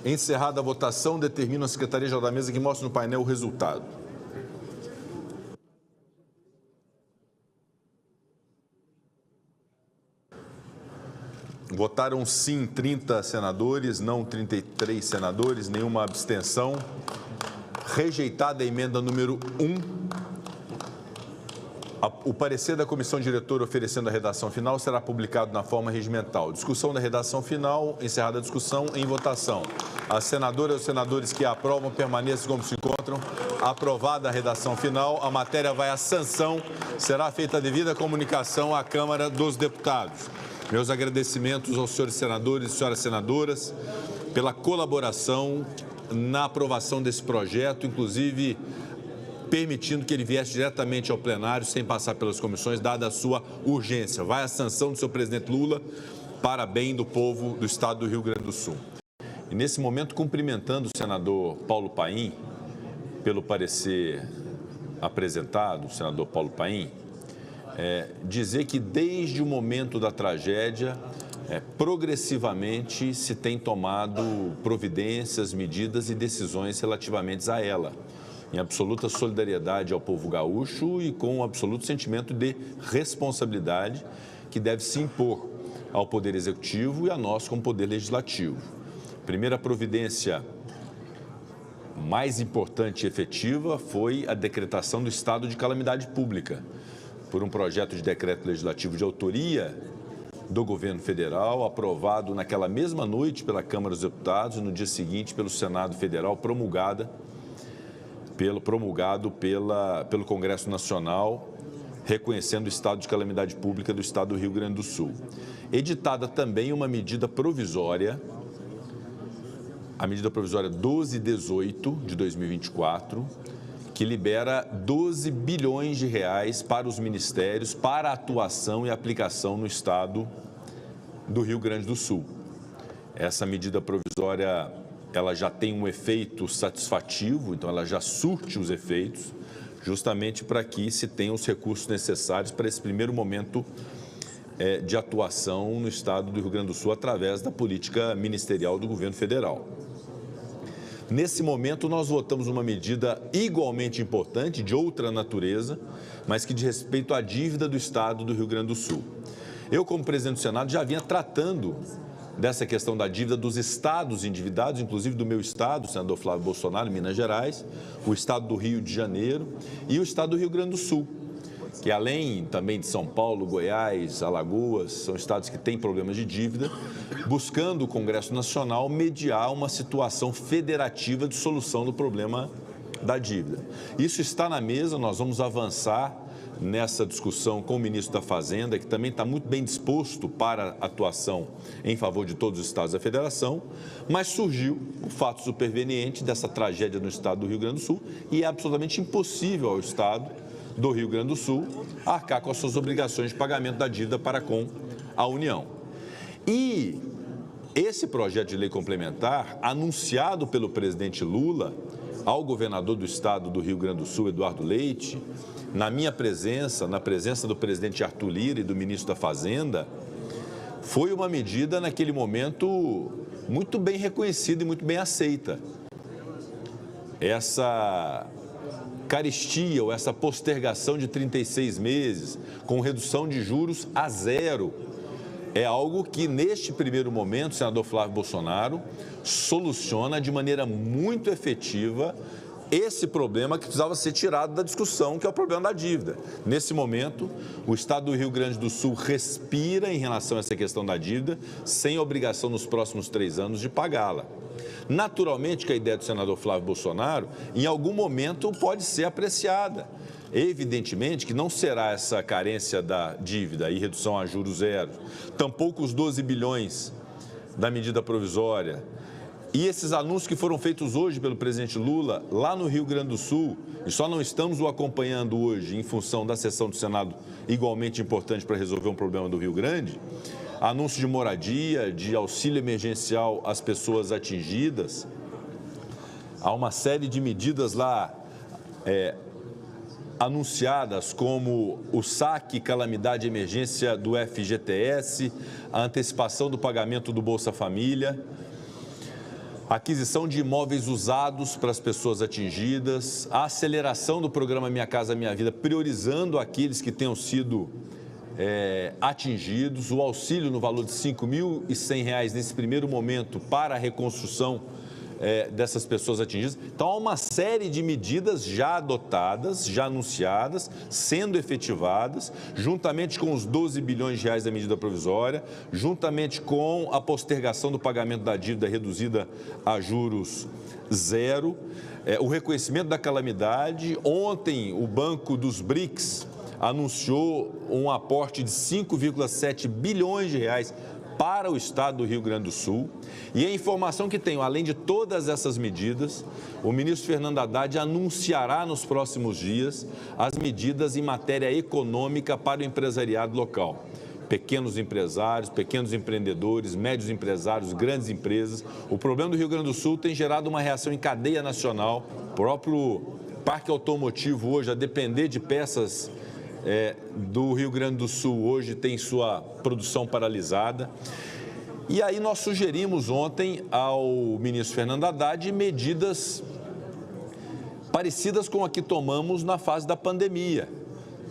Encerrada a votação, determino a Secretaria-Geral da Mesa que mostre no painel o resultado. Votaram sim 30 senadores, não 33 senadores, nenhuma abstenção. Rejeitada a emenda número 1. O parecer da comissão diretora oferecendo a redação final será publicado na forma regimental. Discussão da redação final, encerrada a discussão, em votação. As senadoras e os senadores que a aprovam permaneçam como se encontram. Aprovada a redação final, a matéria vai à sanção. Será feita a devida comunicação à Câmara dos Deputados. Meus agradecimentos aos senhores senadores e senhoras senadoras pela colaboração na aprovação desse projeto, inclusive permitindo que ele viesse diretamente ao plenário, sem passar pelas comissões, dada a sua urgência. Vai a sanção do seu presidente Lula para bem do povo do estado do Rio Grande do Sul. E nesse momento, cumprimentando o senador Paulo Paim, pelo parecer apresentado, o senador Paulo Paim, dizer que desde o momento da tragédia, progressivamente se tem tomado providências, medidas e decisões relativamente a ela, em absoluta solidariedade ao povo gaúcho e com um absoluto sentimento de responsabilidade que deve se impor ao Poder Executivo e a nós como Poder Legislativo. Primeira providência mais importante e efetiva foi a decretação do estado de calamidade pública, por um projeto de decreto legislativo de autoria do governo federal, aprovado naquela mesma noite pela Câmara dos Deputados e no dia seguinte pelo Senado Federal, promulgado pelo Congresso Nacional, reconhecendo o estado de calamidade pública do estado do Rio Grande do Sul. Editada também uma medida provisória, a medida provisória 1218 de 2024, que libera 12 bilhões de reais para os ministérios para atuação e aplicação no estado do Rio Grande do Sul. Essa medida provisória, ela já tem um efeito satisfativo, então ela já surte os efeitos, justamente para que se tenham os recursos necessários para esse primeiro momento de atuação no estado do Rio Grande do Sul através da política ministerial do governo federal. Nesse momento, nós votamos uma medida igualmente importante, de outra natureza, mas que diz respeito à dívida do estado do Rio Grande do Sul. Eu, como presidente do Senado, já vinha tratando dessa questão da dívida dos estados endividados, inclusive do meu estado, o senador Flávio Bolsonaro, Minas Gerais, o estado do Rio de Janeiro e o estado do Rio Grande do Sul, que além também de São Paulo, Goiás, Alagoas, são estados que têm problemas de dívida, buscando o Congresso Nacional mediar uma situação federativa de solução do problema da dívida. Isso está na mesa, nós vamos avançar nessa discussão com o ministro da Fazenda, que também está muito bem disposto para a atuação em favor de todos os estados da federação, mas surgiu o fato superveniente dessa tragédia no estado do Rio Grande do Sul e é absolutamente impossível ao estado do Rio Grande do Sul arcar com as suas obrigações de pagamento da dívida para com a União. E esse projeto de lei complementar, anunciado pelo presidente Lula ao governador do estado do Rio Grande do Sul, Eduardo Leite, na minha presença, na presença do presidente Arthur Lira e do ministro da Fazenda, foi uma medida, naquele momento, muito bem reconhecida e muito bem aceita. Essa carestia ou essa postergação de 36 meses, com redução de juros a zero, é algo que, neste primeiro momento, o senador Flávio Bolsonaro soluciona de maneira muito efetiva esse problema que precisava ser tirado da discussão, que é o problema da dívida. Nesse momento, o estado do Rio Grande do Sul respira em relação a essa questão da dívida, sem obrigação nos próximos 3 anos de pagá-la. Naturalmente que a ideia do senador Flávio Bolsonaro, em algum momento, pode ser apreciada. Evidentemente que não será essa carência da dívida e redução a juros zero, tampouco os 12 bilhões da medida provisória. E esses anúncios que foram feitos hoje pelo presidente Lula, lá no Rio Grande do Sul, e só não estamos o acompanhando hoje em função da sessão do Senado, igualmente importante para resolver um problema do Rio Grande, anúncio de moradia, de auxílio emergencial às pessoas atingidas, há uma série de medidas lá anunciadas, como o saque calamidade emergência do FGTS, a antecipação do pagamento do Bolsa Família. aquisição de imóveis usados para as pessoas atingidas, a aceleração do programa Minha Casa Minha Vida, priorizando aqueles que tenham sido atingidos, o auxílio no valor de R$ 5.100 nesse primeiro momento para a reconstrução dessas pessoas atingidas. Então, há uma série de medidas já adotadas, já anunciadas, sendo efetivadas, juntamente com os 12 bilhões de reais da medida provisória, juntamente com a postergação do pagamento da dívida reduzida a juros zero, o reconhecimento da calamidade. Ontem, o Banco dos BRICS anunciou um aporte de 5,7 bilhões de reais para o estado do Rio Grande do Sul. E a informação que tenho, além de todas essas medidas, o ministro Fernando Haddad anunciará nos próximos dias as medidas em matéria econômica para o empresariado local. Pequenos empresários, pequenos empreendedores, médios empresários, grandes empresas. O problema do Rio Grande do Sul tem gerado uma reação em cadeia nacional. O próprio parque automotivo hoje, a depender de peças do Rio Grande do Sul, hoje tem sua produção paralisada. E aí nós sugerimos ontem ao ministro Fernando Haddad medidas parecidas com a que tomamos na fase da pandemia.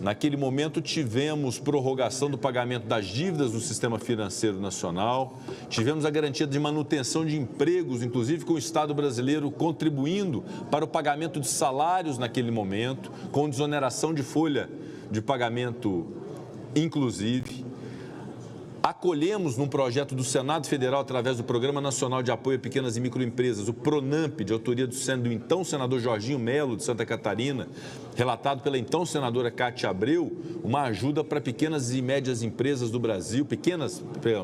Naquele momento tivemos prorrogação do pagamento das dívidas do sistema financeiro nacional, tivemos a garantia de manutenção de empregos, inclusive com o Estado brasileiro contribuindo para o pagamento de salários naquele momento, com desoneração de folha de pagamento, inclusive. Acolhemos num projeto do Senado Federal, através do Programa Nacional de Apoio a Pequenas e Microempresas, o PRONAMP, de autoria do então senador Jorginho Melo, de Santa Catarina, relatado pela então senadora Cátia Abreu, uma ajuda para pequenas e médias empresas do Brasil,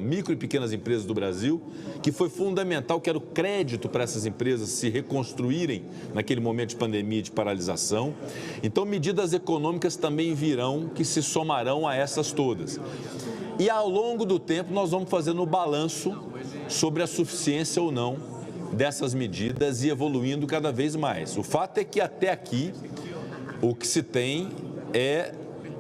micro e pequenas empresas do Brasil, que foi fundamental, que era o crédito para essas empresas se reconstruírem naquele momento de pandemia e de paralisação. Então, medidas econômicas também virão, que se somarão a essas todas. E ao longo do tempo nós vamos fazendo o balanço sobre a suficiência ou não dessas medidas e evoluindo cada vez mais. O fato é que até aqui o que se tem é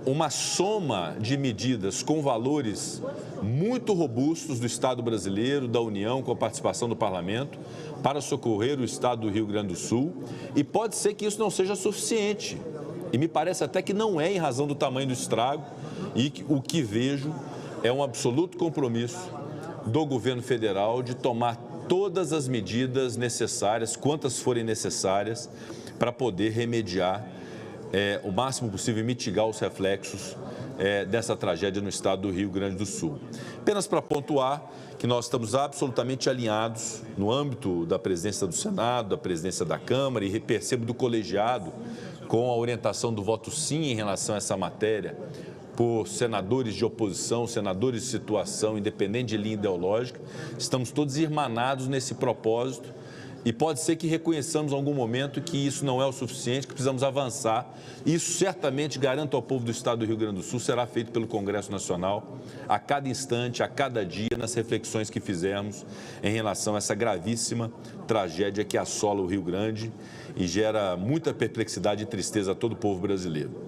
uma soma de medidas com valores muito robustos do Estado brasileiro, da União, com a participação do Parlamento, para socorrer o Estado do Rio Grande do Sul. E pode ser que isso não seja suficiente. E me parece até que não é, em razão do tamanho do estrago, e o que vejo é um absoluto compromisso do governo federal de tomar todas as medidas necessárias, quantas forem necessárias, para poder remediar o máximo possível e mitigar os reflexos dessa tragédia no estado do Rio Grande do Sul. Apenas para pontuar que nós estamos absolutamente alinhados no âmbito da presidência do Senado, da presidência da Câmara e percebo do colegiado, com a orientação do voto sim em relação a essa matéria, por senadores de oposição, senadores de situação, independente de linha ideológica. Estamos todos irmanados nesse propósito e pode ser que reconheçamos em algum momento que isso não é o suficiente, que precisamos avançar. Isso certamente, garanto ao povo do estado do Rio Grande do Sul, será feito pelo Congresso Nacional a cada instante, a cada dia, nas reflexões que fizermos em relação a essa gravíssima tragédia que assola o Rio Grande e gera muita perplexidade e tristeza a todo o povo brasileiro.